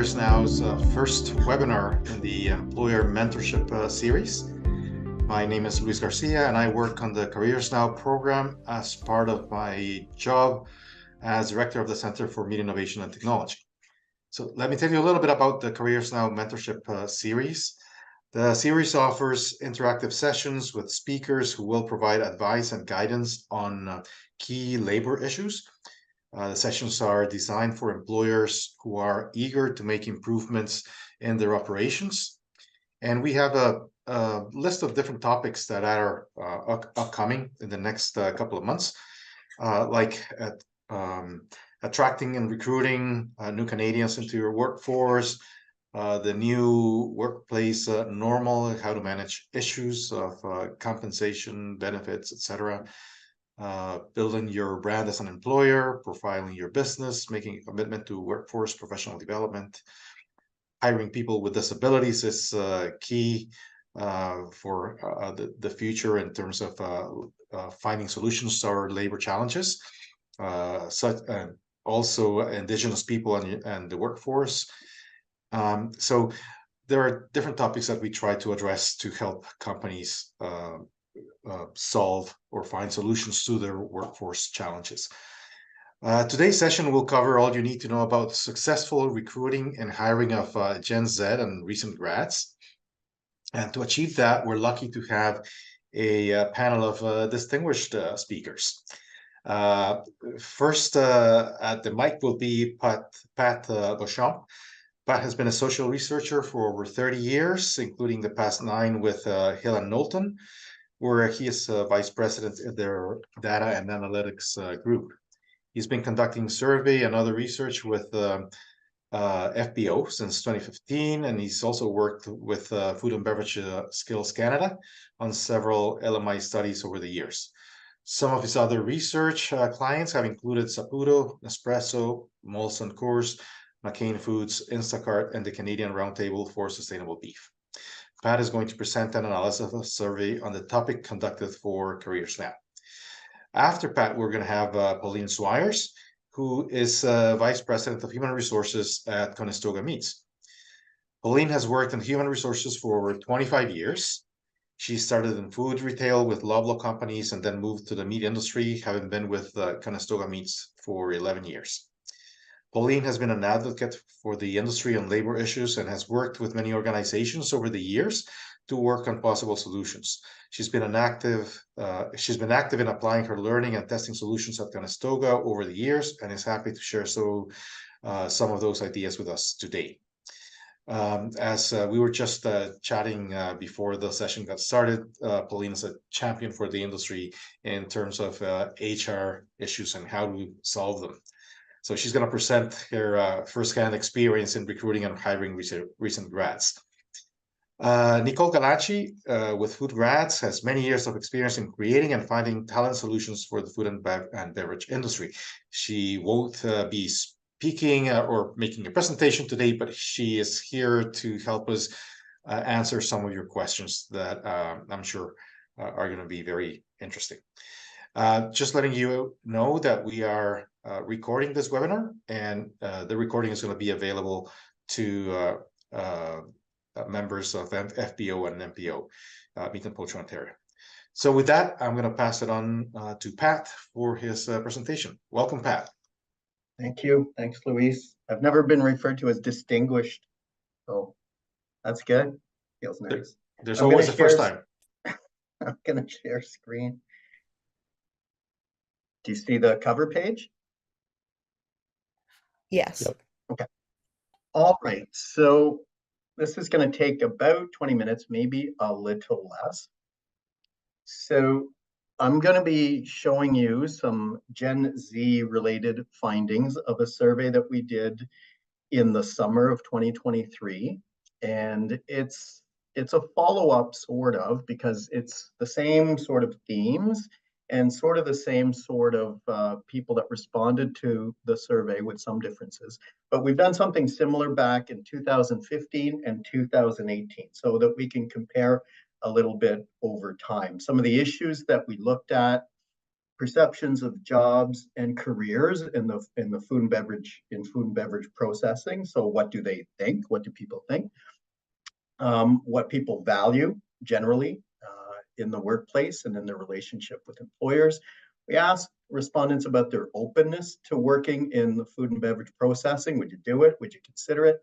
CareersNOW's first webinar in the Employer Mentorship Series. My name is Luis Garcia, and I work on the CareersNOW program as part of my job as Director of the Center for Meat Innovation and Technology. So let me tell you a little bit about the CareersNOW Mentorship Series. The series offers interactive sessions with speakers who will provide advice and guidance on key labor issues. The sessions are designed for employers who are eager to make improvements in their operations. And we have a list of different topics that are upcoming in the next couple of months, like attracting and recruiting new Canadians into your workforce, the new workplace normal, how to manage issues of compensation, benefits, etc., building your brand as an employer, profiling your business, making a commitment to workforce professional development. Hiring people with disabilities is key for the future in terms of finding solutions to our labor challenges. Also Indigenous people and the workforce. So there are different topics that we try to address to help companies solve or find solutions to their workforce challenges. Today's session will cover all you need to know about successful recruiting and hiring of Gen Z and recent grads. And to achieve that, we're lucky to have a panel of distinguished speakers. First at the mic will be Pat Beauchamp. Pat has been a social researcher for over 30 years, including the past 9 with Hill Knowlton, where he is vice president of their data and analytics group. He's been conducting survey and other research with FBO since 2015, and he's also worked with Food and Beverage Skills Canada on several LMI studies over the years. Some of his other research clients have included Saputo, Nespresso, Molson Coors, McCain Foods, Instacart, and the Canadian Roundtable for Sustainable Beef. Pat is going to present an analysis of a survey on the topic conducted for CareersNOW. After Pat, we're going to have Pauline Zweirs, who is Vice President of Human Resources at Conestoga Meats. Pauline has worked in human resources for over 25 years. She started in food retail with Loblaw companies and then moved to the meat industry, having been with Conestoga Meats for 11 years. Pauline has been an advocate for the industry on labor issues and has worked with many organizations over the years to work on possible solutions. She's been active in applying her learning and testing solutions at Conestoga over the years and is happy to share some of those ideas with us today. As we were just chatting before the session got started, Pauline is a champion for the industry in terms of HR issues and how to solve them. So she's going to present her firsthand experience in recruiting and hiring recent grads. Nicole Gallace with FoodGrads has many years of experience in creating and finding talent solutions for the food and beverage industry. She won't be speaking or making a presentation today, but she is here to help us answer some of your questions that I'm sure are going to be very interesting. Just letting you know that we are recording this webinar, and the recording is going to be available to members of FBO and MPO, Meat and Poultry Ontario. So with that, I'm going to pass it on to Pat for his presentation. Welcome, Pat. Thank you. Thanks, Luis. I've never been referred to as distinguished, so that's good. Feels nice. There's always a first time. I'm going to share screen. Do you see the cover page? Yes. Yep. Okay. All right. So this is going to take about 20 minutes, maybe a little less. So I'm going to be showing you some Gen Z related findings of a survey that we did in the summer of 2023. And it's a follow-up sort of, because it's the same sort of themes and sort of the same sort of people that responded to the survey with some differences. But we've done something similar back in 2015 and 2018 so that we can compare a little bit over time. Some of the issues that we looked at perceptions of jobs and careers in the food and beverage processing. So what do they think? What do people think? What people value generally in the workplace and in their relationship with employers. We asked respondents about their openness to working in the food and beverage processing. Would you do it? Would you consider it?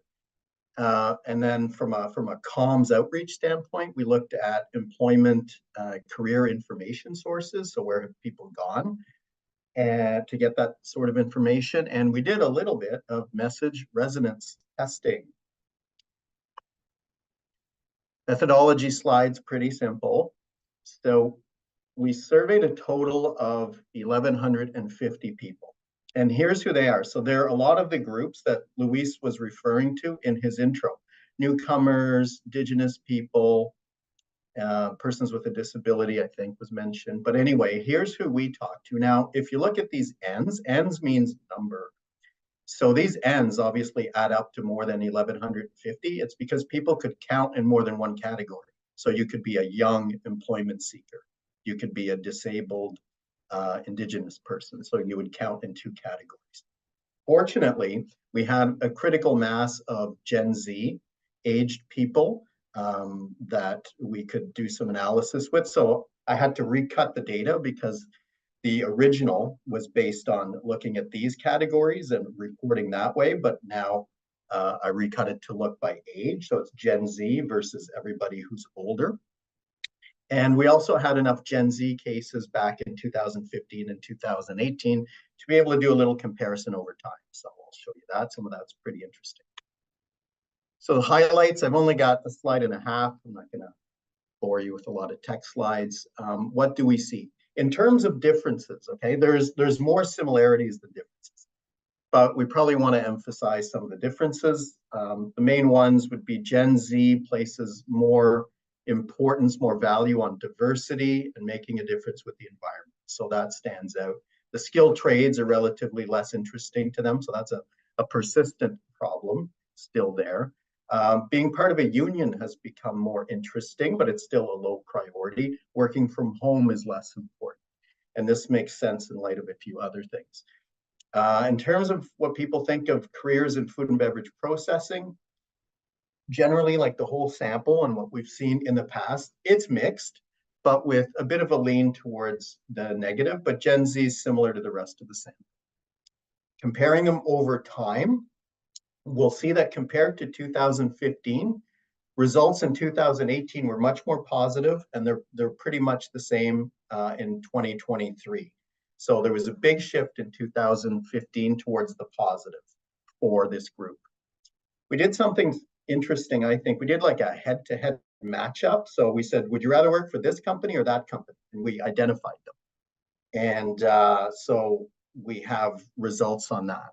And then from a comms outreach standpoint, we looked at employment career information sources. So where have people gone to get that sort of information? And we did a little bit of message resonance testing. Methodology slide's pretty simple. So we surveyed a total of 1,150 people. And here's who they are. So there are a lot of the groups that Luis was referring to in his intro. Newcomers, Indigenous people, persons with a disability, I think was mentioned. But anyway, here's who we talked to. Now, if you look at these Ns means number. So these Ns obviously add up to more than 1,150. It's because people could count in more than one category. So you could be a young employment seeker. You could be a disabled Indigenous person. So you would count in two categories. Fortunately, we had a critical mass of Gen Z aged people that we could do some analysis with. So I had to recut the data because the original was based on looking at these categories and reporting that way, but now I recut it to look by age. So it's Gen Z versus everybody who's older. And we also had enough Gen Z cases back in 2015 and 2018 to be able to do a little comparison over time. So I'll show you that. Some of that's pretty interesting. So the highlights, I've only got a slide and a half. I'm not going to bore you with a lot of text slides. What do we see? In terms of differences, okay, there's more similarities than differences, but we probably want to emphasize some of the differences. The main ones would be Gen Z places more importance, more value on diversity and making a difference with the environment. So that stands out. The skilled trades are relatively less interesting to them. So that's a persistent problem still there. Being part of a union has become more interesting, but it's still a low priority. Working from home is less important. And this makes sense in light of a few other things. In terms of what people think of careers in food and beverage processing, generally like the whole sample and what we've seen in the past, it's mixed, but with a bit of a lean towards the negative, but Gen Z is similar to the rest of the sample. Comparing them over time, we'll see that compared to 2015, results in 2018 were much more positive, and they're pretty much the same in 2023. So there was a big shift in 2015 towards the positive for this group. We did something interesting, I think. We did like a head-to-head matchup. So we said, would you rather work for this company or that company? And we identified them. And so we have results on that.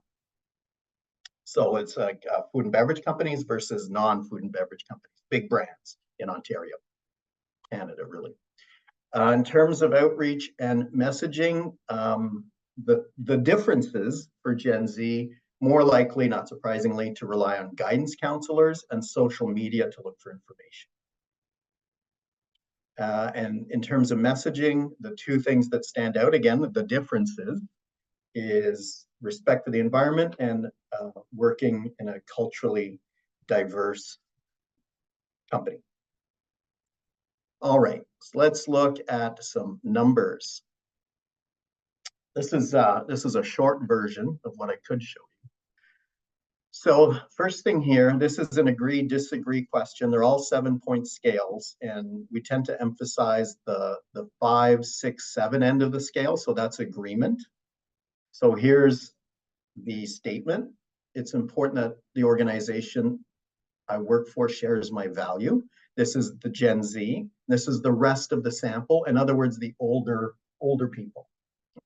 So it's like food and beverage companies versus non-food and beverage companies, big brands in Ontario, Canada, really. In terms of outreach and messaging, the differences for Gen Z, more likely, not surprisingly, to rely on guidance counselors and social media to look for information. And in terms of messaging, the two things that stand out, again, the differences is respect for the environment and working in a culturally diverse company. All right, so let's look at some numbers. This is a short version of what I could show you. So first thing here, this is an agree, disagree question. They're all 7-point scales, and we tend to emphasize the 5, 6, 7 end of the scale. So that's agreement. So here's the statement. It's important that the organization I work for shares my value. This is the Gen Z. This is the rest of the sample. In other words, the older people.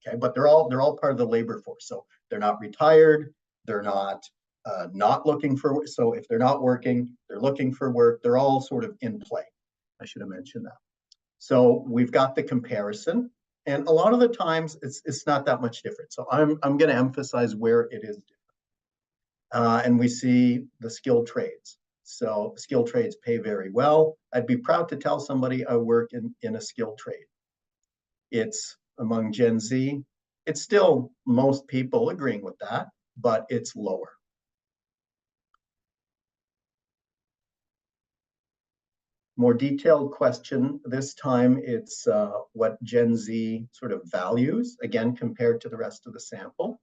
Okay, but they're all part of the labor force. So they're not retired. They're not looking for work. So if they're not working, they're looking for work. They're all sort of in play. I should have mentioned that. So we've got the comparison. And a lot of the times it's not that much different. So I'm going to emphasize where it is different. And we see the skilled trades. So skilled trades pay very well. I'd be proud to tell somebody I work in a skilled trade. It's among Gen Z. It's still most people agreeing with that, but it's lower. More detailed question. This time it's what Gen Z sort of values, again, compared to the rest of the sample.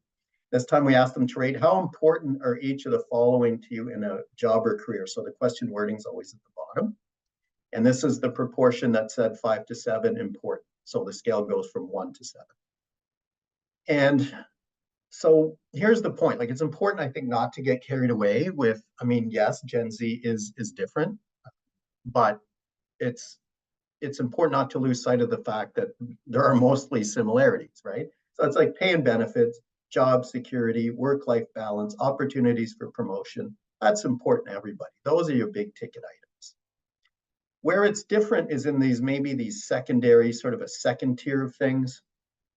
This time we asked them to rate how important are each of the following to you in a job or career. So the question wording is always at the bottom. And this is the proportion that said 5 to 7 important. So the scale goes from 1 to 7. And so here's the point. Like, it's important, I think, not to get carried away with, I mean, yes, Gen Z is different, but it's important not to lose sight of the fact that there are mostly similarities, right? So it's like pay and benefits, job security, work-life balance, opportunities for promotion. That's important to everybody. Those are your big ticket items. Where it's different is in these, maybe these secondary, sort of a second tier of things.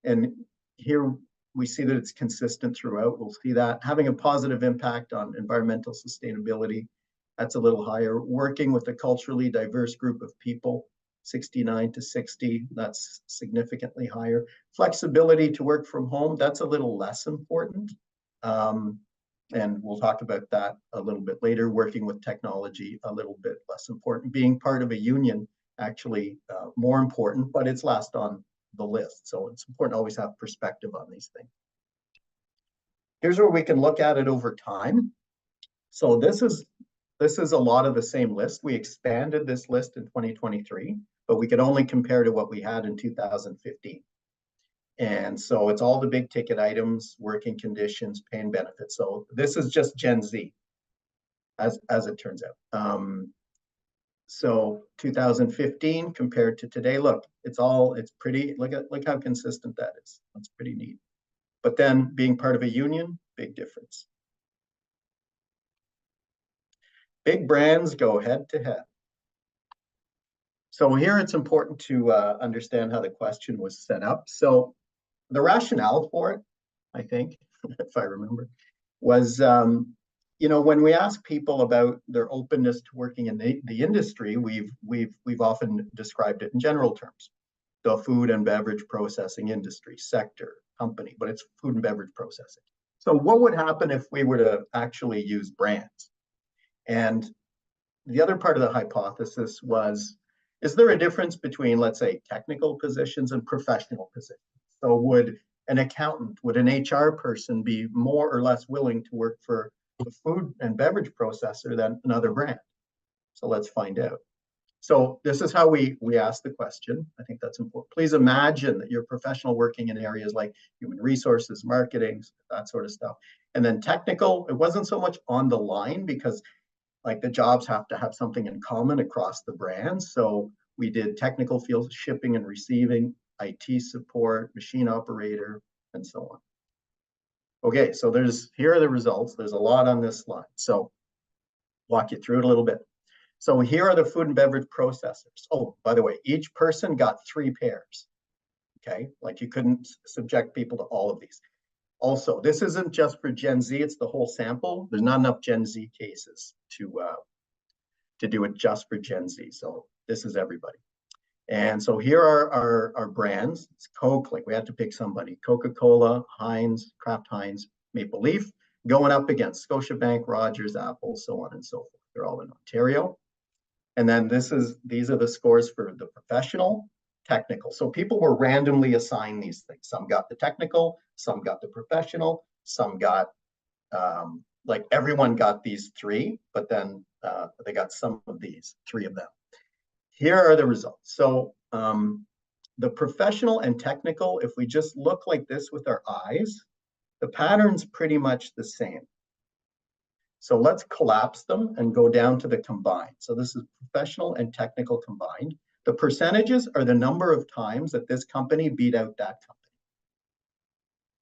And here we see that it's consistent throughout. We'll see that having a positive impact on environmental sustainability. That's a little higher. Working with a culturally diverse group of people, 69 to 60, that's significantly higher. Flexibility to work from home, that's a little less important. And we'll talk about that a little bit later. Working with technology, a little bit less important. Being part of a union, actually more important, but it's last on the list. So it's important to always have perspective on these things. Here's where we can look at it over time. So this is a lot of the same list. We expanded this list in 2023, but we could only compare to what we had in 2015. And so it's all the big ticket items, working conditions, pay and benefits. So this is just Gen Z, as it turns out. So 2015 compared to today, look, it's pretty, look how consistent that is. That's pretty neat. But then being part of a union, big difference. Big brands go head to head. So here it's important to understand how the question was set up. So the rationale for it, I think, if I remember, was, when we ask people about their openness to working in the industry, we've often described it in general terms. The food and beverage processing industry, sector, company, but it's food and beverage processing. So what would happen if we were to actually use brands? And the other part of the hypothesis was, is there a difference between, let's say, technical positions and professional positions? So would an accountant, would an HR person be more or less willing to work for the food and beverage processor than another brand? So let's find out. So this is how we ask the question. I think that's important. Please imagine that you're a professional working in areas like human resources, marketing, that sort of stuff. And then technical, it wasn't so much on the line because like the jobs have to have something in common across the brands. So we did technical fields, shipping and receiving, IT support, machine operator, and so on. Okay, so here are the results. There's a lot on this slide. So walk you through it a little bit. So here are the food and beverage processors. Oh, by the way, each person got 3 pairs. Okay, like you couldn't subject people to all of these. Also, this isn't just for Gen Z, it's the whole sample. There's not enough Gen Z cases to do it just for Gen Z. So this is everybody. And so here are our brands. It's Coke, like we had to pick somebody. Coca-Cola, Heinz, Kraft Heinz, Maple Leaf, going up against Scotiabank, Rogers, Apple, so on and so forth. They're all in Ontario. And then these are the scores for the professional, technical. So people were randomly assigned these things. Some got the technical, some got the professional, some got, like everyone got these 3, but then they got some of these, 3 of them. Here are the results. So the professional and technical, if we just look like this with our eyes, the pattern's pretty much the same. So let's collapse them and go down to the combined. So this is professional and technical combined. The percentages are the number of times that this company beat out that company.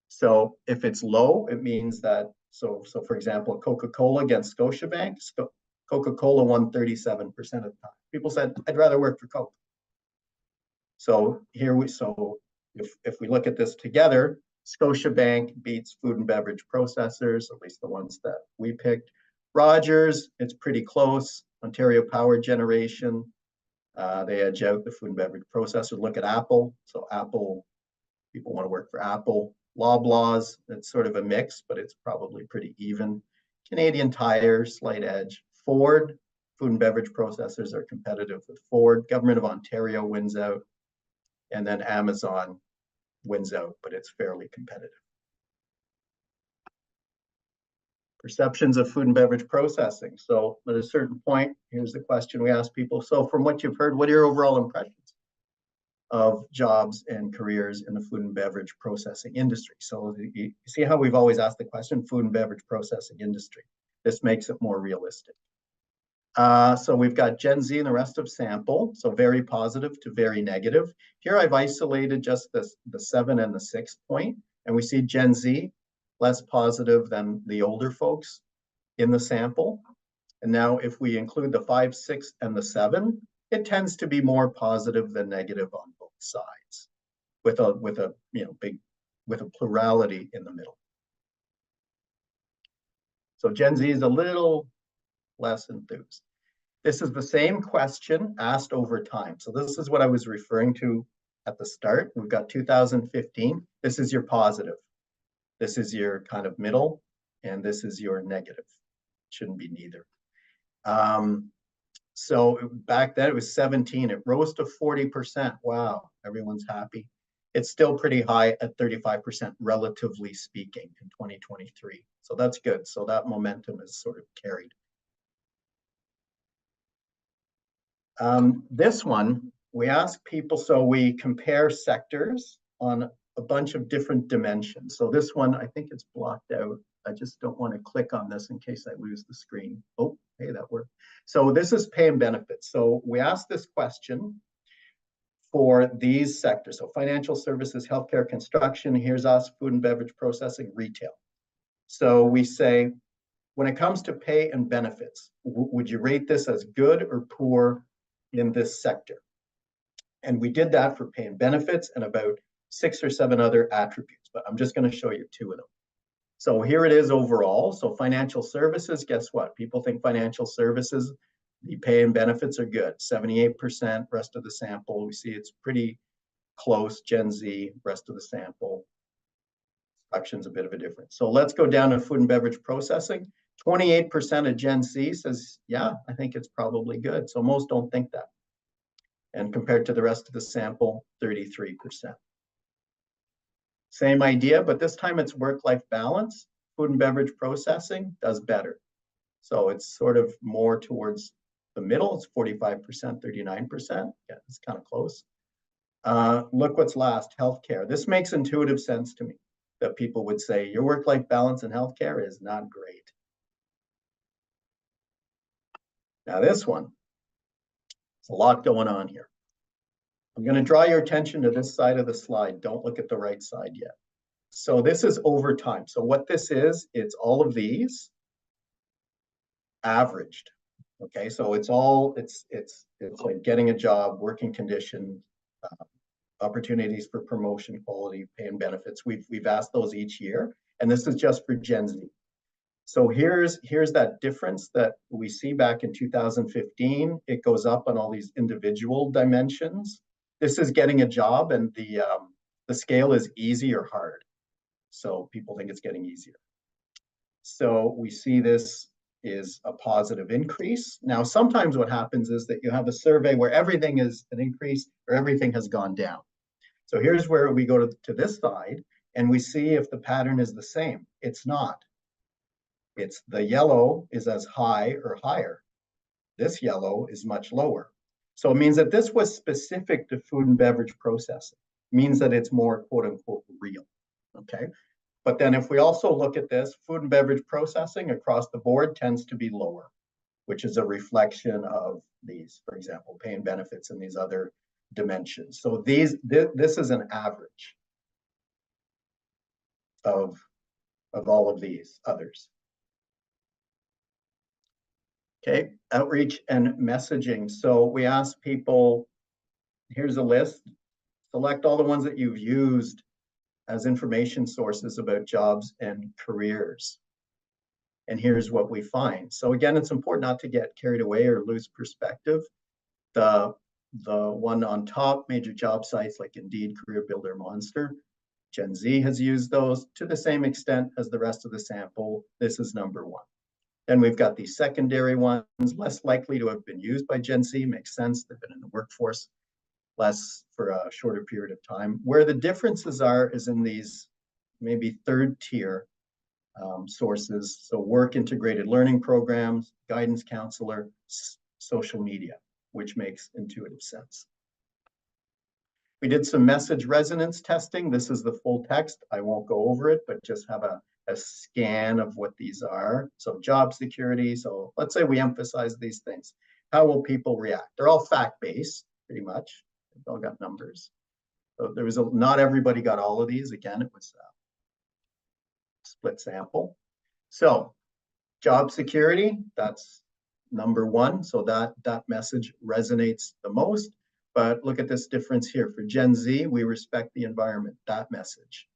So if it's low, it means that, so for example, Coca-Cola against Scotiabank, Coca-Cola won 37% of the time. People said, I'd rather work for Coke. So if we look at this together, Scotiabank beats food and beverage processors, at least the ones that we picked. Rogers, it's pretty close. Ontario Power Generation, they edge out the food and beverage processor. Look at Apple. So Apple People want to work for Apple. Loblaws, it's sort of a mix, but it's probably pretty even. Canadian Tire, slight edge. Ford, food and beverage processors are competitive with Ford. Government of Ontario wins out. And then Amazon wins out, but it's fairly competitive. Perceptions of food and beverage processing. So at a certain point, here's the question we ask people. So from what you've heard, what are your overall impressions of jobs and careers in the food and beverage processing industry? So you see how we've always asked the question, food and beverage processing industry. This makes it more realistic. So we've got Gen Z and the rest of sample, so very positive to very negative. Here I've isolated just the 7 and the 6 point, and we see Gen Z less positive than the older folks in the sample. And now if we include the 5, 6, and the 7, it tends to be more positive than negative on both sides, with a plurality in the middle. So Gen Z is a little less enthused. This is the same question asked over time. So this is what I was referring to at the start. We've got 2015. This is your positive. This is your kind of middle, and this is your negative. Shouldn't be neither. So back then it was 17. It rose to 40%. Wow, everyone's happy. It's still pretty high at 35%, relatively speaking, in 2023. So that's good. So that momentum is sort of carried. This one, we ask people, so we compare sectors on a bunch of different dimensions. So this one, I think it's blocked out. I just don't want to click on this in case I lose the screen. Oh, hey, that worked. So this is pay and benefits. So we asked this question for these sectors. So financial services, healthcare, construction, here's us, food and beverage processing, retail. So we say, when it comes to pay and benefits, would you rate this as good or poor in this sector? And we did that for pay and benefits and about 6 or 7 other attributes, but I'm just going to show you 2 of them. So here it is overall. So financial services, guess what? People think financial services, the pay and benefits are good. 78%, rest of the sample, we see it's pretty close. Gen Z, rest of the sample. Construction's a bit of a difference. So let's go down to food and beverage processing. 28% of Gen Z says, yeah, I think it's probably good. So most don't think that. And compared to the rest of the sample, 33%. Same idea, but this time it's work-life balance. Food and beverage processing does better. So it's sort of more towards the middle. It's 45%, 39%. Yeah, it's kind of close. Look what's last, healthcare. This makes intuitive sense to me, that people would say your work-life balance in healthcare is not great. Now this one, there's a lot going on here. I'm going to draw your attention to this side of the slide. Don't look at the right side yet. So this is over time. So what this is, it's all of these averaged. Okay, so it's like getting a job, working condition, opportunities for promotion, quality, pay and benefits. We've asked those each year, and this is just for Gen Z. So here's that difference that we see back in 2015. It goes up on all these individual dimensions. This is getting a job, and the scale is easy or hard. So people think it's getting easier. So we see this is a positive increase. Now, sometimes what happens is that you have a survey where everything is an increase or everything has gone down. So here's where we go to this side, and we see if the pattern is the same. It's not. It's the yellow is as high or higher. This yellow is much lower. So it means that this was specific to food and beverage processing. It means that it's more quote unquote real, okay? But then if we also look at this, food and beverage processing across the board tends to be lower, which is a reflection of these, for example, pay and benefits and these other dimensions. So this is an average of all of these others. Okay, outreach and messaging. So we ask people, here's a list, select all the ones that you've used as information sources about jobs and careers. And here's what we find. So again, it's important not to get carried away or lose perspective. The one on top, major job sites like Indeed, Career Builder, Monster, Gen Z has used those to the same extent as the rest of the sample. This is number one. Then we've got these secondary ones, less likely to have been used by Gen Z, makes sense. They've been in the workforce less for a shorter period of time. Where the differences are is in these maybe third tier sources. So work integrated learning programs, guidance counselor, social media, which makes intuitive sense. We did some message resonance testing. This is the full text. I won't go over it, but just have a scan of what these are. So job security. So let's say we emphasize these things. How will people react? They're all fact-based, pretty much. They've all got numbers. So there was not everybody got all of these. Again, it was a split sample. So job security, that's number one. So that message resonates the most. But look at this difference here. For Gen Z, we respect the environment, that message.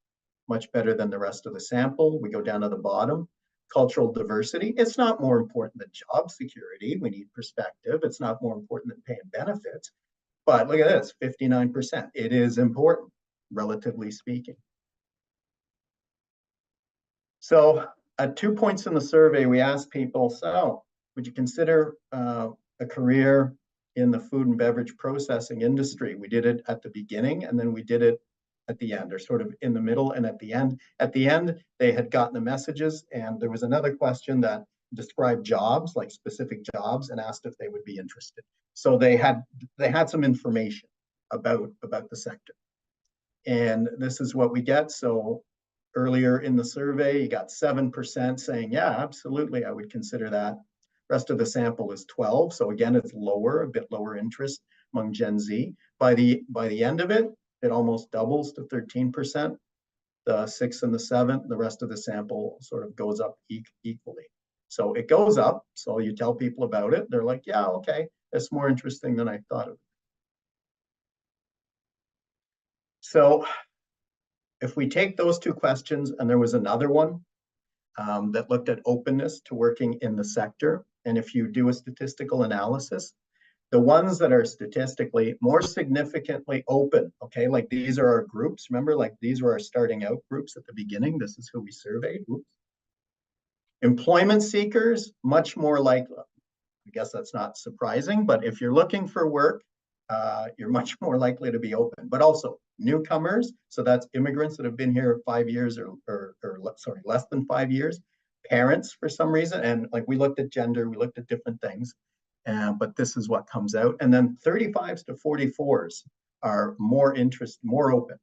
Much better than the rest of the sample. We go down to the bottom. Cultural diversity, it's not more important than job security. We need perspective. It's not more important than paying benefits. But look at this, 59%. It is important, relatively speaking. So at 2 points in the survey, we asked people, so would you consider a career in the food and beverage processing industry? We did it at the beginning, and then we did it at the end, or sort of in the middle and at the end. At the end, they had gotten the messages, and there was another question that described jobs, like specific jobs, and asked if they would be interested. So they had some information about the sector. And this is what we get. So earlier in the survey, you got 7% saying, yeah, absolutely, I would consider that. Rest of the sample is 12. So again, it's lower, a bit lower interest among Gen Z. By the end of it, it almost doubles to 13%. The 6 and the 7, the rest of the sample sort of goes up equally. So it goes up. So you tell people about it. They're like, yeah, okay, that's more interesting than I thought it would. So if we take those two questions, and there was another one that looked at openness to working in the sector. And if you do a statistical analysis, the ones that are statistically more significantly open, okay, like these are our groups. Remember, like these were our starting out groups at the beginning. This is who we surveyed. Oops. Employment seekers, much more likely. I guess that's not surprising, but if you're looking for work, you're much more likely to be open. But also newcomers, so that's immigrants that have been here 5 years or less than 5 years. Parents for some reason, and like we looked at gender, we looked at different things. But this is what comes out. And then 35s to 44s are more open.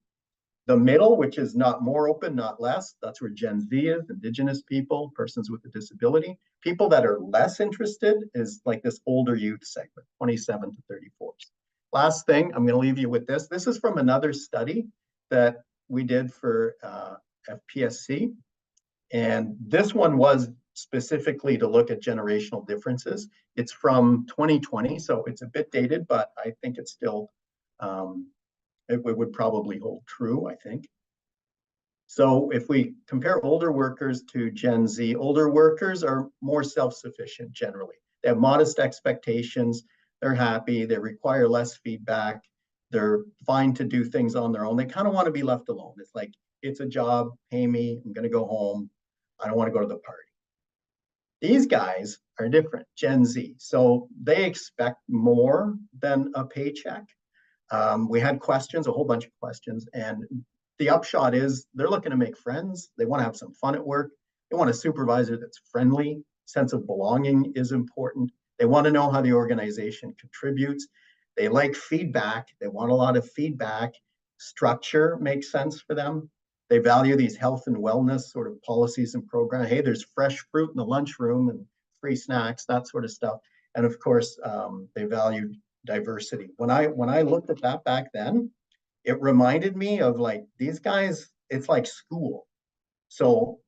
The middle, which is not more open, not less, that's where Gen Z is, Indigenous people, persons with a disability. People that are less interested is like this older youth segment, 27 to 34s. Last thing, I'm going to leave you with this. This is from another study that we did for FPSC. And this one was specifically to look at generational differences. It's from 2020, so it's a bit dated, but I think it's still, it would probably hold true, I think. So if we compare older workers to Gen Z, older workers are more self-sufficient generally. They have modest expectations, they're happy, they require less feedback, they're fine to do things on their own. They kind of want to be left alone. It's like, it's a job, pay me, I'm going to go home. I don't want to go to the party. These guys are different, Gen Z. So they expect more than a paycheck. We had questions, a whole bunch of questions. And the upshot is they're looking to make friends. They want to have some fun at work. They want a supervisor that's friendly. Sense of belonging is important. They want to know how the organization contributes. They like feedback. They want a lot of feedback. Structure makes sense for them. They value these health and wellness sort of policies and programs. Hey, there's fresh fruit in the lunchroom and free snacks, that sort of stuff. And of course, they value diversity. When I looked at that back then, it reminded me of like these guys, it's like school. So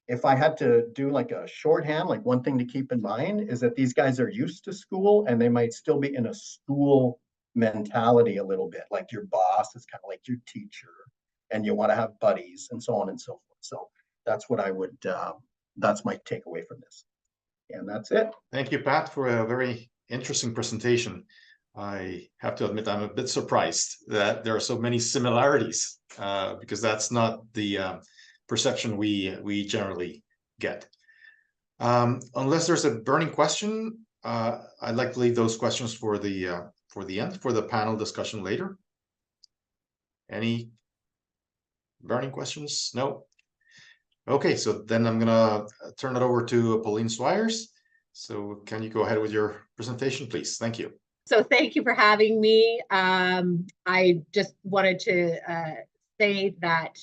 if I had to do like a shorthand, like one thing to keep in mind is that these guys are used to school and they might still be in a school mentality a little bit. Like your boss is kind of like your teacher and you want to have buddies and so on and so forth. So that's what I would, that's my takeaway from this. And that's it. Thank you, Pat, for a very interesting presentation. I have to admit I'm a bit surprised that there are so many similarities, because that's not the perception we generally get. Unless there's a burning question, I'd like to leave those questions for the end, for the panel discussion later. Any burning questions? No. Okay, so then I'm gonna turn it over to Pauline Zweirs. So can you go ahead with your presentation, please? Thank you. So thank you for having me. I just wanted to say that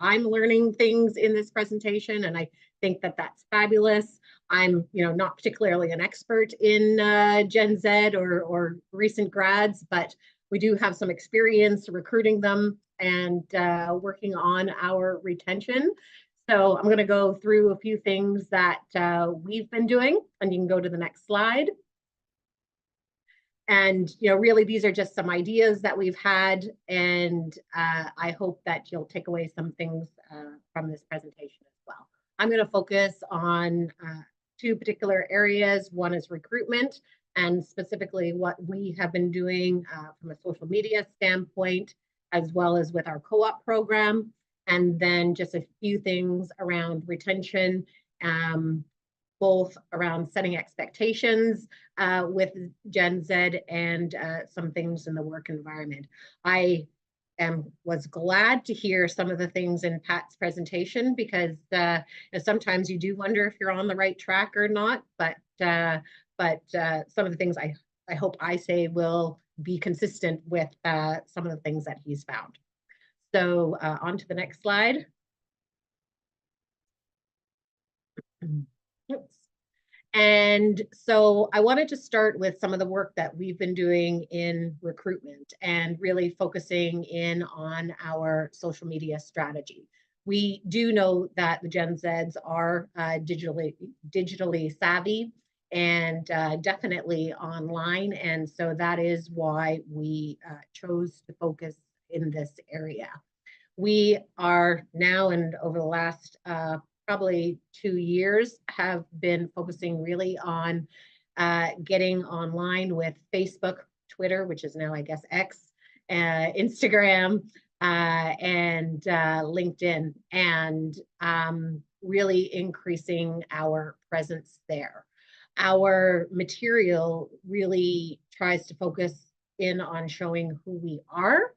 I'm learning things in this presentation, and I think that that's fabulous. I'm, not particularly an expert in Gen Z or recent grads, but we do have some experience recruiting them and working on our retention. So I'm going to go through a few things that we've been doing, and you can go to the next slide. And, really, these are just some ideas that we've had, and I hope that you'll take away some things from this presentation as well. I'm going to focus on two particular areas. One is recruitment, and specifically what we have been doing from a social media standpoint, as well as with our co-op program, and then just a few things around retention, both around setting expectations with Gen Z and some things in the work environment. I was glad to hear some of the things in Pat's presentation, because sometimes you do wonder if you're on the right track or not, but some of the things I hope I say will be consistent with some of the things that he's found. So on to the next slide. Oops. And so I wanted to start with some of the work that we've been doing in recruitment and really focusing in on our social media strategy. We do know that the Gen Zs are digitally savvy and definitely online. And so that is why we chose to focus in this area. We are now, and over the last probably 2 years, have been focusing really on getting online with Facebook, Twitter, which is now, I guess, X, Instagram, and LinkedIn, and really increasing our presence there. Our material really tries to focus in on showing who we are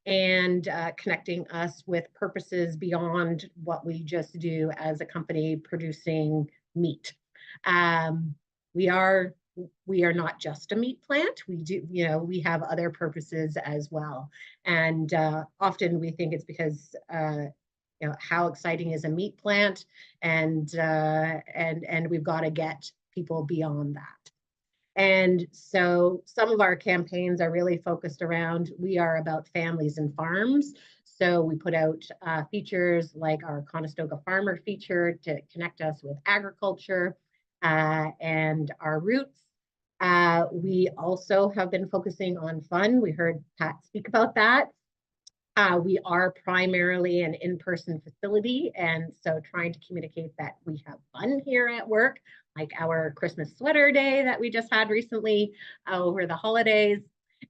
and connecting us with purposes beyond what we just do as a company producing meat. We are not just a meat plant. We do, we have other purposes as well. And often we think it's because, how exciting is a meat plant, and we've got to get people beyond that. And so some of our campaigns are really focused around, we are about families and farms. So we put out features like our Conestoga Farmer feature to connect us with agriculture and our roots. We also have been focusing on fun. We heard Pat speak about that. We are primarily an in-person facility, and so trying to communicate that we have fun here at work, like our Christmas sweater day that we just had recently over the holidays.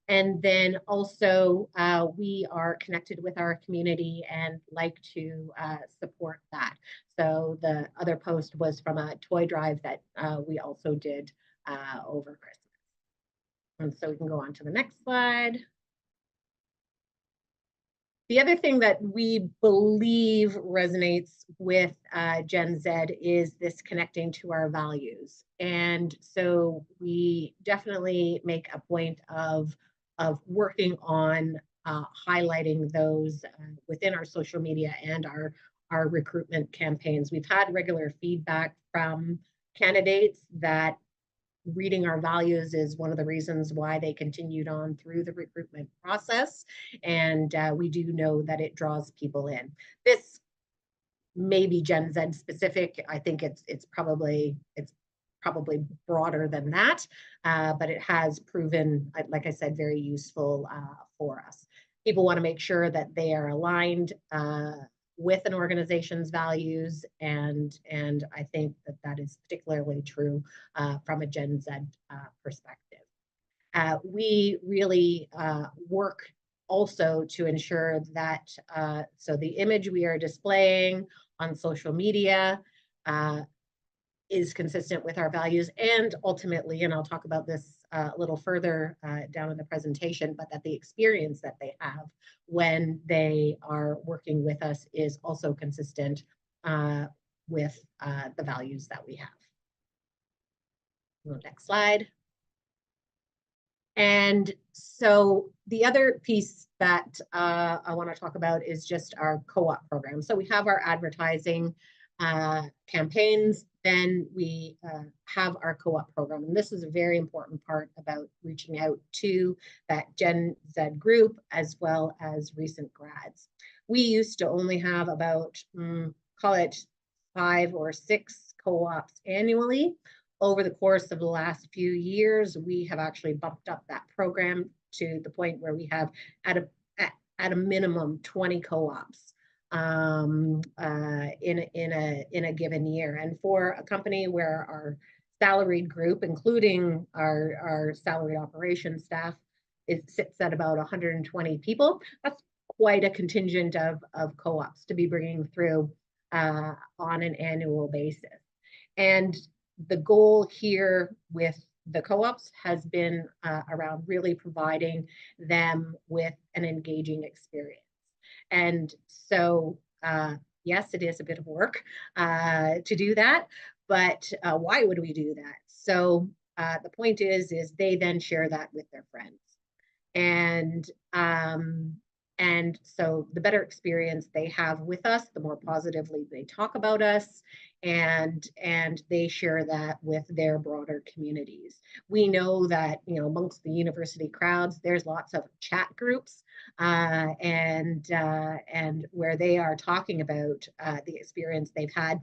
And then also we are connected with our community and like to support that. So the other post was from a toy drive that we also did over Christmas. And so we can go on to the next slide. The other thing that we believe resonates with Gen Z is this connecting to our values. And so we definitely make a point of working on highlighting those within our social media and our recruitment campaigns. We've had regular feedback from candidates that reading our values is one of the reasons why they continued on through the recruitment process. And we do know that it draws people in. This may be Gen Z specific. I think it's probably broader than that, but it has proven, like I said, very useful for us. People want to make sure that they are aligned with an organization's values, and I think that is particularly true from a Gen Z perspective. We really work also to ensure that so the image we are displaying on social media is consistent with our values, and ultimately, and I'll talk about this a little further down in the presentation, but that the experience that they have when they are working with us is also consistent with the values that we have. Next slide. And so the other piece that I want to talk about is just our co-op program. So we have our advertising campaigns, then we have our co-op program. And this is a very important part about reaching out to that Gen Z group as well as recent grads. We used to only have about, call it 5 or 6 co-ops annually. Over the course of the last few years, we have actually bumped up that program to the point where we have at a minimum 20 co-ops in a given year. And for a company where our salaried group, including our salaried operations staff, sits at about 120 people, that's quite a contingent of co-ops to be bringing through on an annual basis. And the goal here with the co-ops has been around really providing them with an engaging experience. And so, yes, it is a bit of work to do that, but why would we do that? So the point is they then share that with their friends. And so the better experience they have with us, the more positively they talk about us, and they share that with their broader communities. We know that, you know, amongst the university crowds, there's lots of chat groups and where they are talking about the experience they've had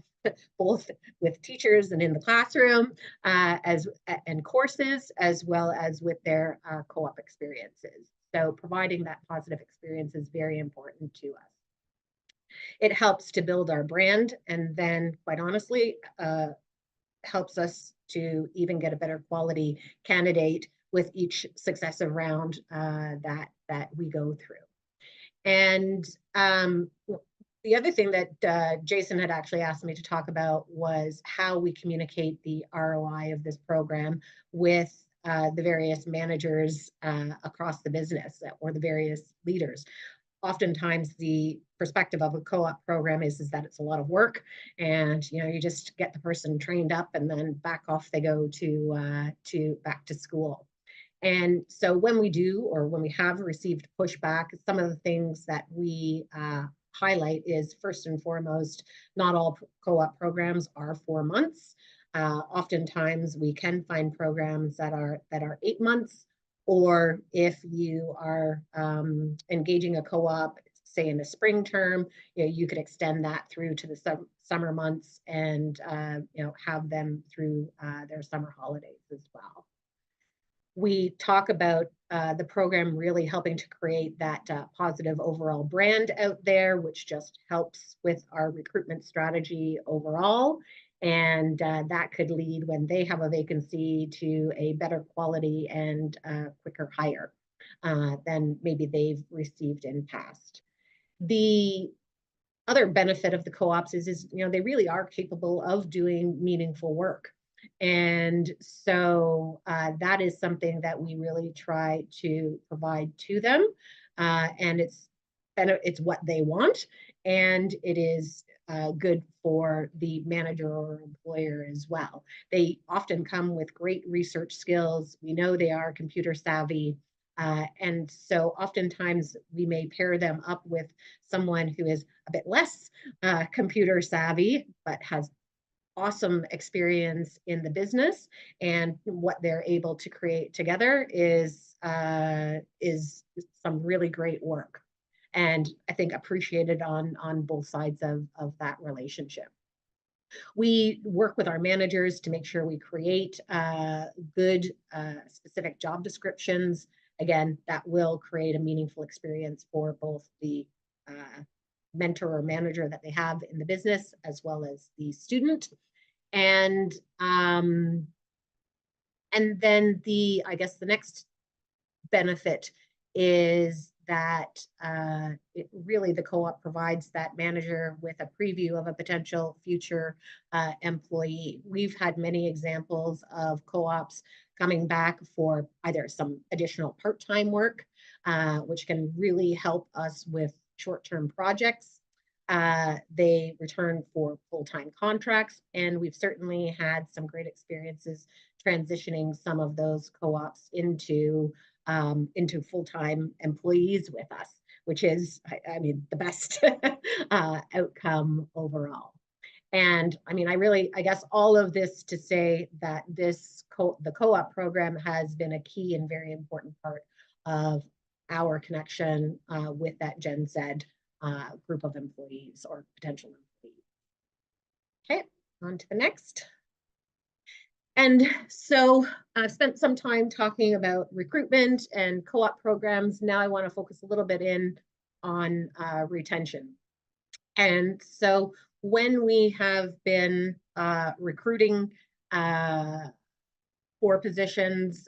both with teachers and in the classroom and courses, as well as with their co-op experiences. So providing that positive experience is very important to us. It helps to build our brand, and then, quite honestly, helps us to even get a better quality candidate with each successive round that we go through. And the other thing that Jason had actually asked me to talk about was how we communicate the ROI of this program with the various managers across the business or the various leaders. Oftentimes the perspective of a co-op program is that it's a lot of work, and you just get the person trained up and then back off they go to back to school. And so when we do, or when we have received pushback, some of the things that we highlight is, first and foremost, not all co-op programs are 4 months. Oftentimes we can find programs that are 8 months, or if you are engaging a co-op, say in the spring term, you could extend that through to the summer months and have them through their summer holidays as well. We talk about the program really helping to create that positive overall brand out there, which just helps with our recruitment strategy overall. And that could lead, when they have a vacancy, to a better quality and quicker hire than maybe they've received in past. The other benefit of the co-ops is they really are capable of doing meaningful work. And so that is something that we really try to provide to them. And it's what they want, and it is good for the manager or employer as well. They often come with great research skills. We know they are computer savvy. And so oftentimes we may pair them up with someone who is a bit less computer savvy, but has awesome experience in the business, and what they're able to create together is some really great work, and I think appreciated on both sides of that relationship. We work with our managers to make sure we create good specific job descriptions. Again, that will create a meaningful experience for both the mentor or manager that they have in the business, as well as the student. And then I guess the next benefit is that really the co-op provides that manager with a preview of a potential future employee. We've had many examples of co-ops coming back for either some additional part-time work, which can really help us with short-term projects. They return for full-time contracts, and we've certainly had some great experiences transitioning some of those co-ops into full-time employees with us, which is, I mean, the best outcome overall. And I mean, I guess all of this to say that the co-op program has been a key and very important part of our connection with that Gen Z group of employees or potential employees. Okay, on to the next. And so I've spent some time talking about recruitment and co-op programs. Now I want to focus a little bit on retention. And so when we have been recruiting for positions,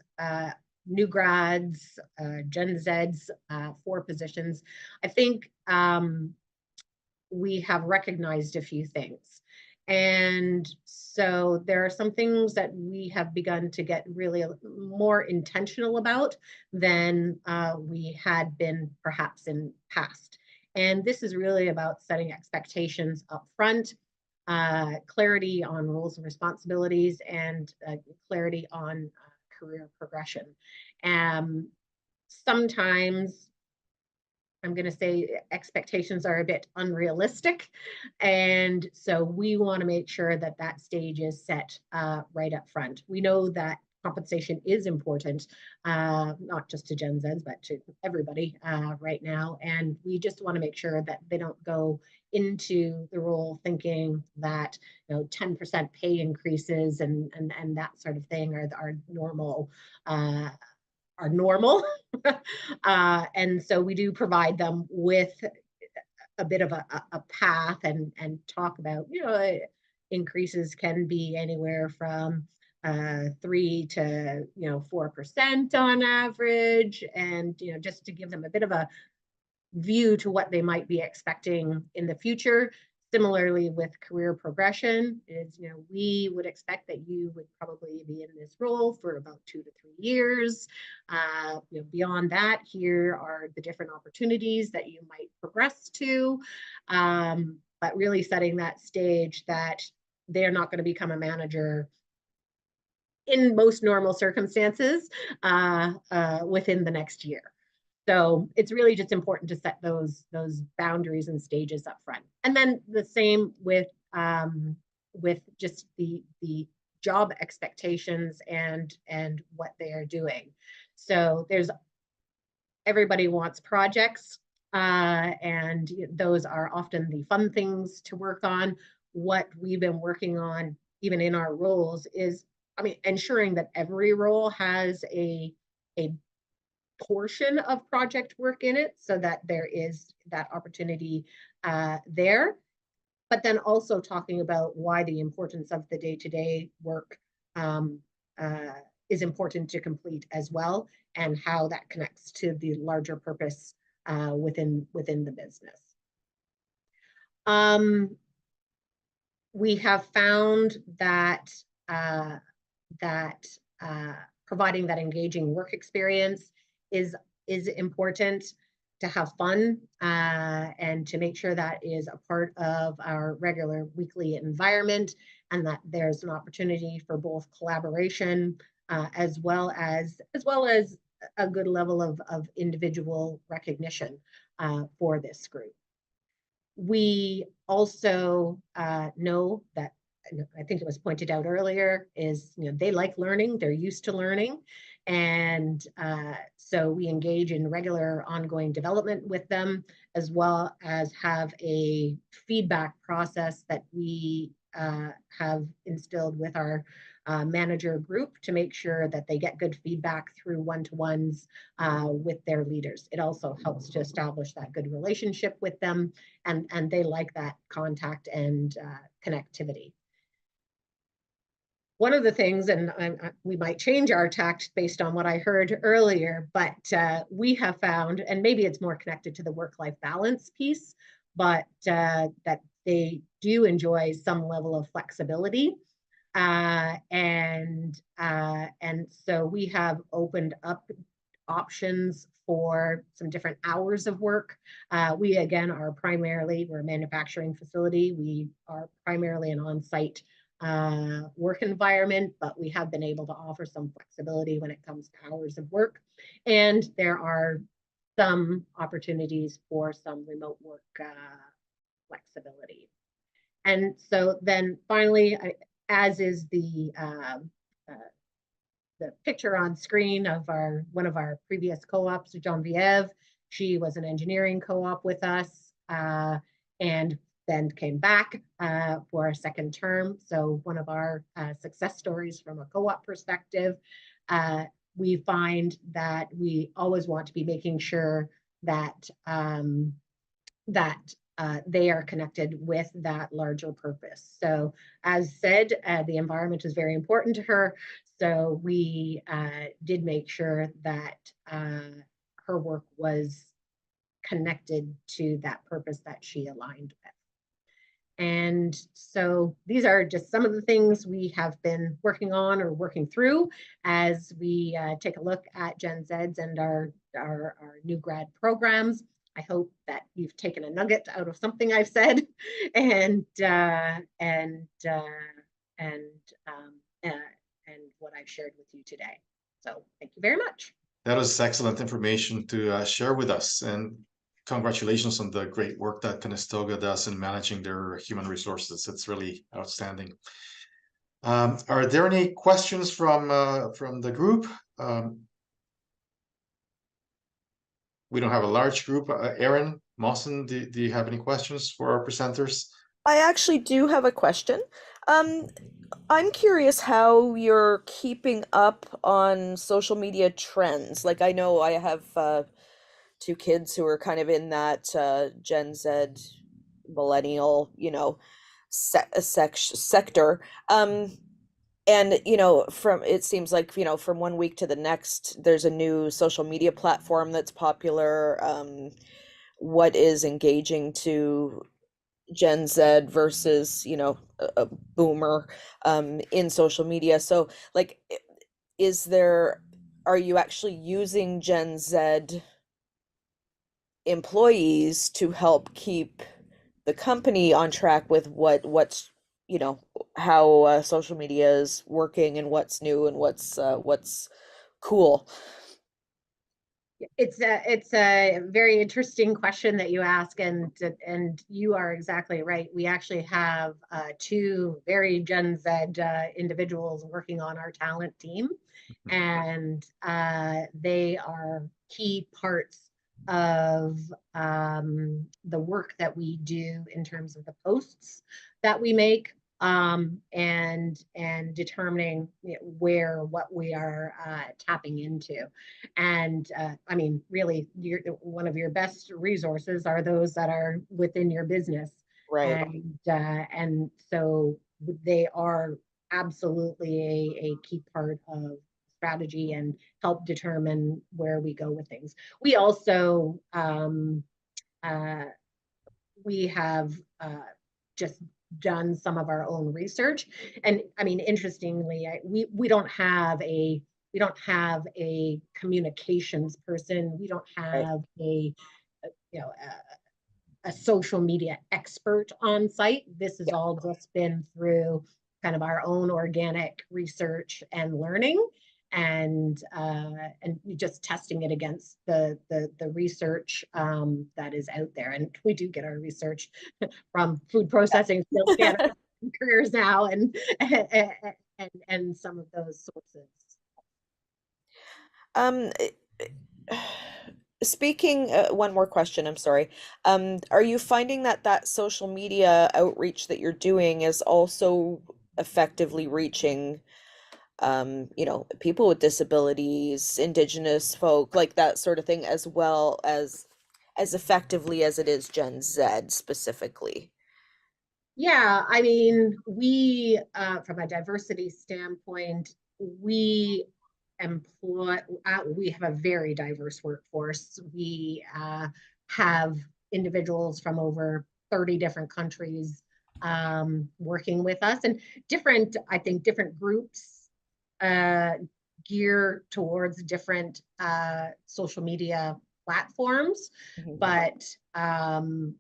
new grads, Gen Zs for positions, I think we have recognized a few things. And so there are some things that we have begun to get really more intentional about than we had been perhaps in past. And this is really about setting expectations up front, clarity on roles and responsibilities, and clarity on career progression. Sometimes I'm going to say expectations are a bit unrealistic. And so we want to make sure that that stage is set right up front. We know that compensation is important, not just to Gen Zs, but to everybody right now. And we just want to make sure that they don't go into the role thinking that 10% pay increases and that sort of thing are normal. And so we do provide them with a bit of a path and talk about, increases can be anywhere from 3 to 4% on average, and just to give them a bit of a view to what they might be expecting in the future. Similarly with career progression is, we would expect that you would probably be in this role for about 2 to 3 years. Beyond that, here are the different opportunities that you might progress to, but really setting that stage that they're not going to become a manager in most normal circumstances within the next year. So it's really just important to set those boundaries and stages up front. And then the same with just the job expectations and what they are doing. So everybody wants projects, and those are often the fun things to work on. What we've been working on, even in our roles, is, ensuring that every role has a portion of project work in it, so that there is that opportunity there, but then also talking about why the importance of the day-to-day work is important to complete as well, and how that connects to the larger purpose within the business. We have found that providing that engaging work experience is important, to have fun, and to make sure that is a part of our regular weekly environment, and that there's an opportunity for both collaboration as well as a good level of individual recognition for this group. We also know that, I think it was pointed out earlier, is they like learning, they're used to learning. And so we engage in regular ongoing development with them, as well as have a feedback process that we have instilled with our manager group to make sure that they get good feedback through one-to-ones with their leaders. It also helps to establish that good relationship with them, and they like that contact and connectivity. one of the things, and we might change our tact based on what I heard earlier, but we have found, and maybe it's more connected to the work-life balance piece, but that they do enjoy some level of flexibility. And so we have opened up options for some different hours of work. We, again, we're a manufacturing facility. We are primarily an on-site work environment, but we have been able to offer some flexibility when it comes to hours of work. And there are some opportunities for some remote work flexibility. And so then finally, as is the picture on screen of one of our previous co-ops, Genevieve. She was an engineering co-op with us and then came back for a second term. So one of our success stories from a co-op perspective, we find that we always want to be making sure that they are connected with that larger purpose. So as said, the environment is very important to her. So we did make sure that her work was connected to that purpose that she aligned with. And so these are just some of the things we have been working on or working through as we take a look at Gen Zs and our new grad programs. I hope that you've taken a nugget out of something I've said, and what I've shared with you today. So thank you very much. That was excellent information to share with us, and congratulations on the great work that Conestoga does in managing their human resources. It's really outstanding. Are there any questions from the group? We don't have a large group. Erin Mawson, do you have any questions for our presenters? I actually do have a question. I'm curious how you're keeping up on social media trends. Like, I know I have two kids who are kind of in that Gen Z millennial, sector. And it seems like, from one week to the next, there's a new social media platform that's popular. What is engaging to Gen Z versus, a boomer in social media. So like, are you actually using Gen Z employees to help keep the company on track with what's how social media is working and what's new and what's cool? It's a very interesting question that you ask, and you are exactly right. We actually have two very Gen Z individuals working on our talent team, and they are key parts of the work that we do in terms of the posts that we make, and determining what we are tapping into. And I mean, really, one of your best resources are those that are within your business. Right. And so they are absolutely a key part of strategy and help determine where we go with things. We also we have just done some of our own research, and I mean, interestingly, we don't have a communications person. We don't have a social media expert on site. This has all just been through kind of our own organic research and learning, and just testing it against the research that is out there. And we do get our research from Food Processing Skills Canada, CareersNOW, and some of those sources. Speaking, one more question, I'm sorry. Are you finding that social media outreach that you're doing is also effectively reaching people with disabilities, Indigenous folk, like that sort of thing, as well as effectively as it is Gen Z specifically? Yeah, I mean, we, from a diversity standpoint, we we have a very diverse workforce. We have individuals from over 30 different countries working with us, and different, I think, different groups gear towards different social media platforms, but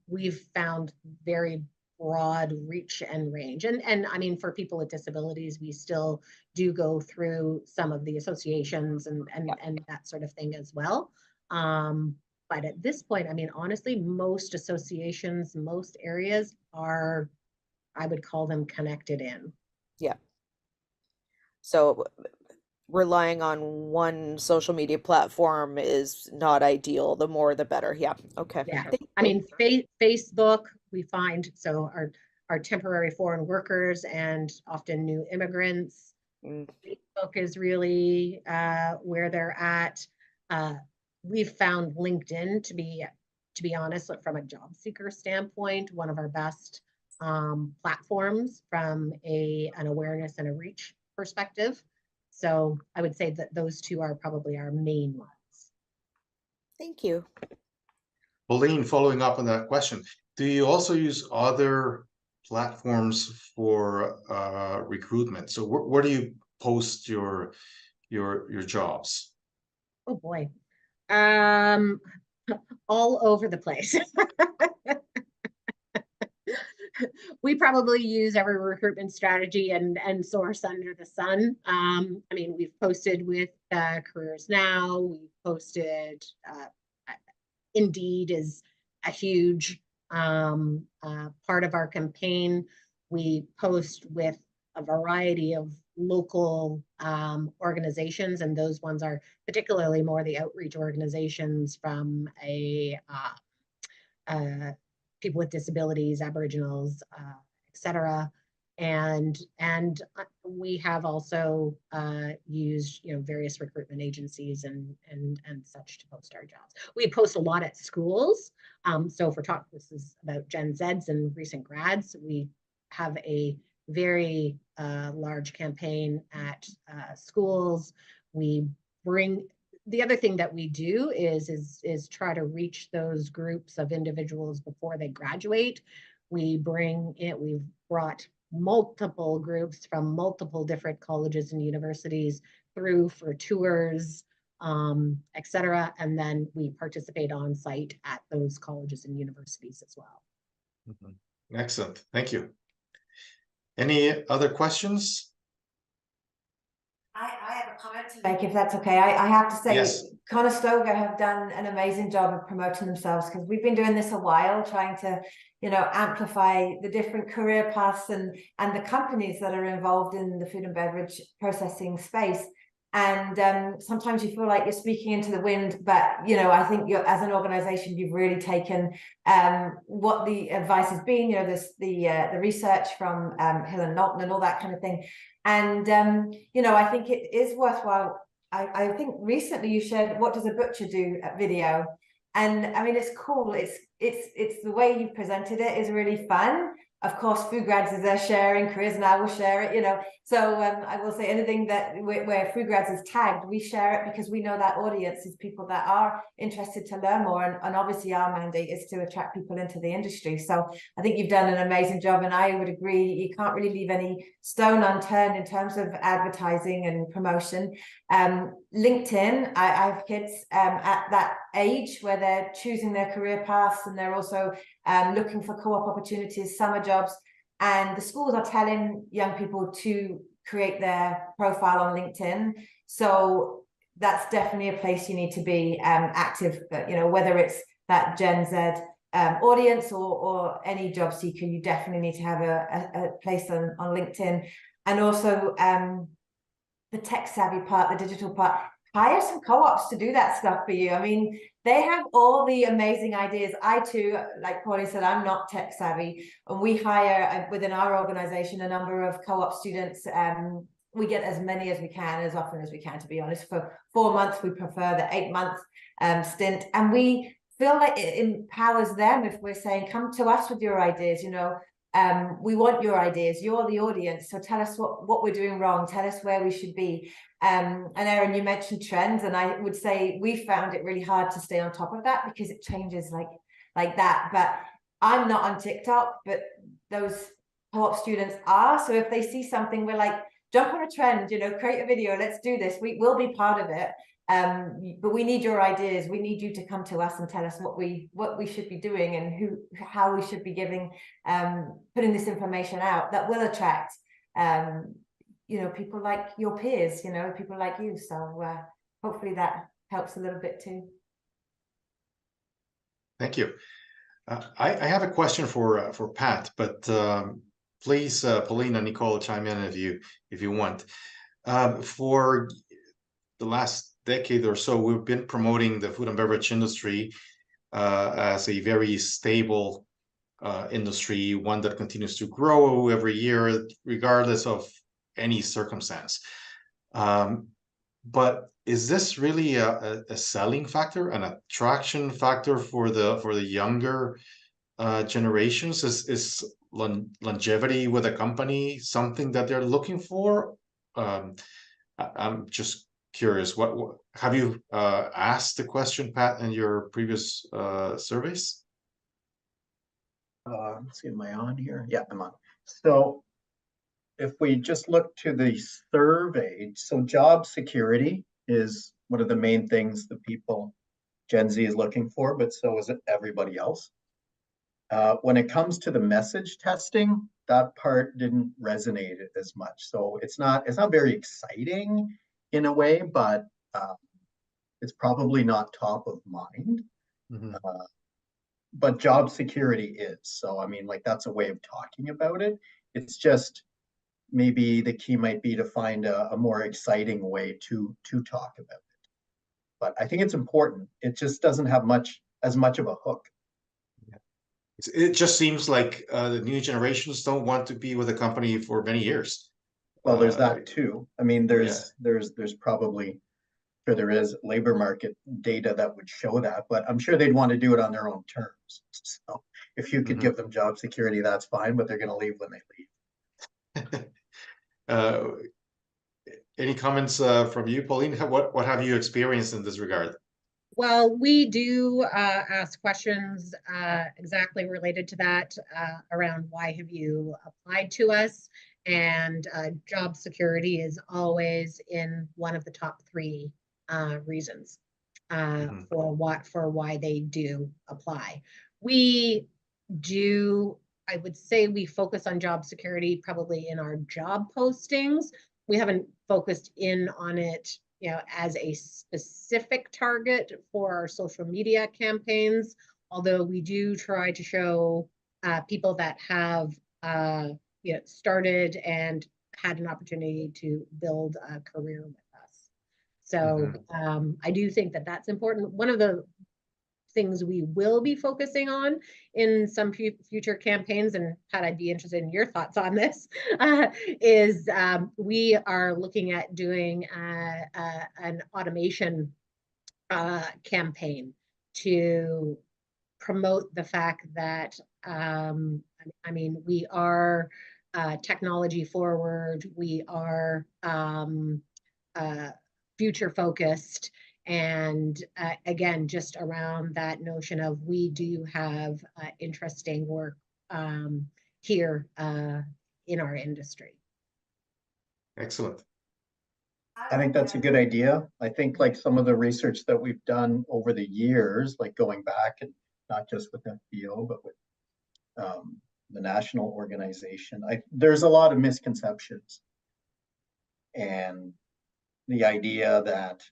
we've found very broad reach and range. And I mean, for people with disabilities, we still do go through some of the associations and that sort of thing as well. But at this point, I mean, honestly, most associations, most areas are, I would call them connected in. Yeah. So relying on one social media platform is not ideal. The more, the better. Yeah. Okay. Yeah. I mean, Facebook, we find, so our temporary foreign workers and often new immigrants. Facebook is really where they're at. We've found LinkedIn to be honest, from a job seeker standpoint, one of our best platforms from an awareness and a reach perspective. So I would say that those two are probably our main ones. Thank you. Pauline, following up on that question, do you also use other platforms for recruitment? So where do you post your jobs? Oh boy. All over the place. We probably use every recruitment strategy and source under the sun. I mean, we've posted with CareersNOW. We've posted. Indeed is a huge part of our campaign. We post with a variety of local organizations, and those ones are particularly more the outreach organizations from people with disabilities, Aboriginals, etc. And we have also used various recruitment agencies and such to post our jobs. We post a lot at schools. So if we're talking, this is about Gen Zs and recent grads, we have a very large campaign at schools. We bring, the other thing that we do is try to reach those groups of individuals before they graduate. We've brought multiple groups from multiple different colleges and universities through for tours, etc. And then we participate on site at those colleges and universities as well. Excellent, thank you. Any other questions? I have a comment to make, if that's okay. I have to say, yes. Conestoga have done an amazing job of promoting themselves, because we've been doing this a while, trying to, amplify the different career paths and the companies that are involved in the food and beverage processing space. And sometimes you feel like you're speaking into the wind, but I think as an organization, you've really taken what the advice has been, the research from Hill Knowlton and all that kind of thing. And I think it is worthwhile. I think recently you shared "What Does a Butcher Do" video, and I mean, it's cool. It's the way you presented it is really fun. Of course, FoodGrads is there sharing, CareersNOW will share it, So I will say anything that where FoodGrads is tagged, we share it because we know that audience is people that are interested to learn more. And obviously our mandate is to attract people into the industry. So I think you've done an amazing job, and I would agree, you can't really leave any stone unturned in terms of advertising and promotion. LinkedIn, I have kids at that age where they're choosing their career paths, and they're also looking for co-op opportunities, summer jobs, and the schools are telling young people to create their profile on LinkedIn. So that's definitely a place you need to be active, whether it's that Gen Z audience or any job seeker, you definitely need to have a place on LinkedIn. And also the tech savvy part, the digital part, hire some co-ops to do that stuff for you. I mean, they have all the amazing ideas. I too, like Pauline said, I'm not tech savvy, and we hire within our organization a number of co-op students. We get as many as we can, as often as we can, to be honest. For 4 months, we prefer the 8-month stint, and we feel like it empowers them if we're saying, come to us with your ideas, we want your ideas. You're the audience, so tell us what we're doing wrong. Tell us where we should be. And Erin, you mentioned trends, and I would say we found it really hard to stay on top of that because it changes like that. But I'm not on TikTok, but those co-op students are. So if they see something, we're like, jump on a trend, you know, create a video, let's do this. We will be part of it. But we need your ideas. We need you to come to us and tell us what we should be doing and how we should be giving, putting this information out that will attract, you know, people like your peers, you know, people like you. So hopefully that helps a little bit too. Thank you. I have a question for Pat, but please, Pauline and Nicole, chime in if you want. For the last decade or so, we've been promoting the food and beverage industry as a very stable industry, one that continues to grow every year, regardless of any circumstance. But is this really a selling factor, an attraction factor for the younger generations? Is longevity with a company something that they're looking for? I'm just curious. What have you asked the question, Pat, in your previous surveys? Let's see, am I on here? Yeah, I'm on. So if we just look to the survey, so job security is one of the main things the people Gen Z is looking for, but so is everybody else. When it comes to the message testing, that part didn't resonate as much. So it's not very exciting in a way, but it's probably not top of mind. Mm-hmm. But job security is. So I mean, like, that's a way of talking about it. It's just maybe the key might be to find a more exciting way to talk about it. But I think it's important. It just doesn't have as much of a hook. It just seems like the new generations don't want to be with a company for many years. Well, there's that too. I mean, there's probably, sure there is labor market data that would show that, but I'm sure they'd want to do it on their own terms. So if you could give them job security, that's fine, but they're going to leave when they leave. Any comments from you, Pauline? What have you experienced in this regard? Well, we do ask questions exactly related to that around why have you applied to us, and job security is always in one of the top 3 reasons for why they do apply. We do, I would say, we focus on job security probably in our job postings. We haven't focused in on it, you know, as a specific target for our social media campaigns, although we do try to show people that have you know, started and had an opportunity to build a career with us. So I do think that that's important. One of the things we will be focusing on in some future campaigns, and Pat, I'd be interested in your thoughts on this, is we are looking at doing an automation campaign to promote the fact that, I mean, we are technology forward, we are future focused, and again, just around that notion of we do have interesting work here in our industry. Excellent. I think that's a good idea. I think, like, some of the research that we've done over the years, like going back, and not just with FBO, but with the national organization, there's a lot of misconceptions. And the idea that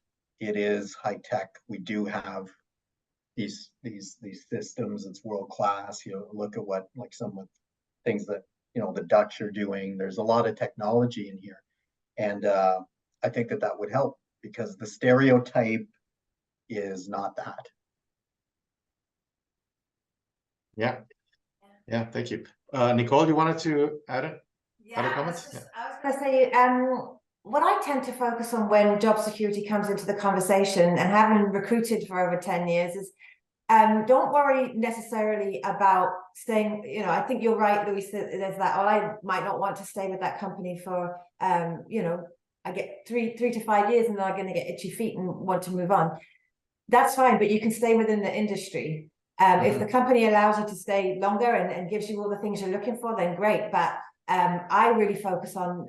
it is high tech, we do have these systems, it's world class. You know, look at what, like, some of the things that, you know, the Dutch are doing. There's a lot of technology in here, and I think that would help, because the stereotype is not that. Yeah, thank you. Nicole, you wanted to add it? Yeah, other comments? I was going to say, what I tend to focus on when job security comes into the conversation, and having recruited for over 10 years, is don't worry necessarily about staying, you know, I think you're right, Louise, there's that, oh, I might not want to stay with that company for, you know, I get 3 to 5 years and then I'm going to get itchy feet and want to move on. That's fine, but you can stay within the industry. If the company allows you to stay longer and gives you all the things you're looking for, then great. But I really focus on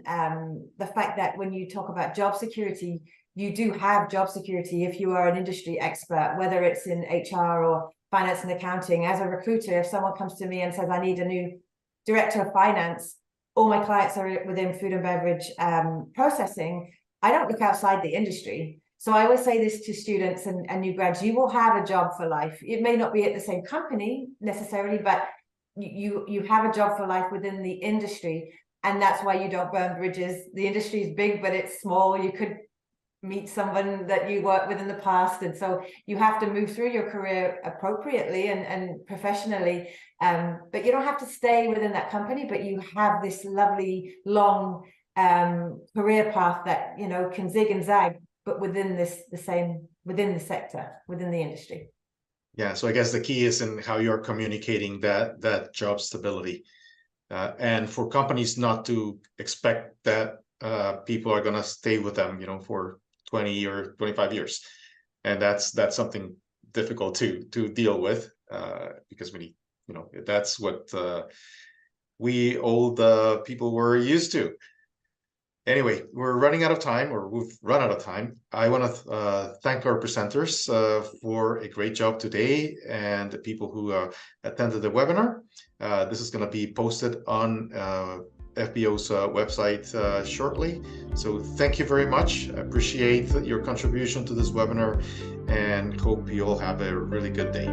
the fact that when you talk about job security, you do have job security if you are an industry expert, whether it's in HR or finance and accounting. As a recruiter, if someone comes to me and says, I need a new director of finance, all my clients are within food and beverage processing, I don't look outside the industry. So I always say this to students and new grads, you will have a job for life. It may not be at the same company necessarily, but you have a job for life within the industry. And that's why you don't burn bridges. The industry is big, but it's small. You could meet someone that you worked with in the past. And so you have to move through your career appropriately and professionally. But you don't have to stay within that company, but you have this lovely long career path that, you know, can zig and zag, but within within the sector, within the industry. Yeah, so I guess the key is in how you're communicating that job stability, and for companies not to expect that people are going to stay with them, you know, for 20 or 25 years, and that's something difficult to deal with, because we, you know, that's what we old people were used to. Anyway, we're running out of time, or we've run out of time. I want to thank our presenters for a great job today, and the people who attended the webinar. This is going to be posted on FBO's website shortly. So thank you very much. I appreciate your contribution to this webinar and hope you all have a really good day.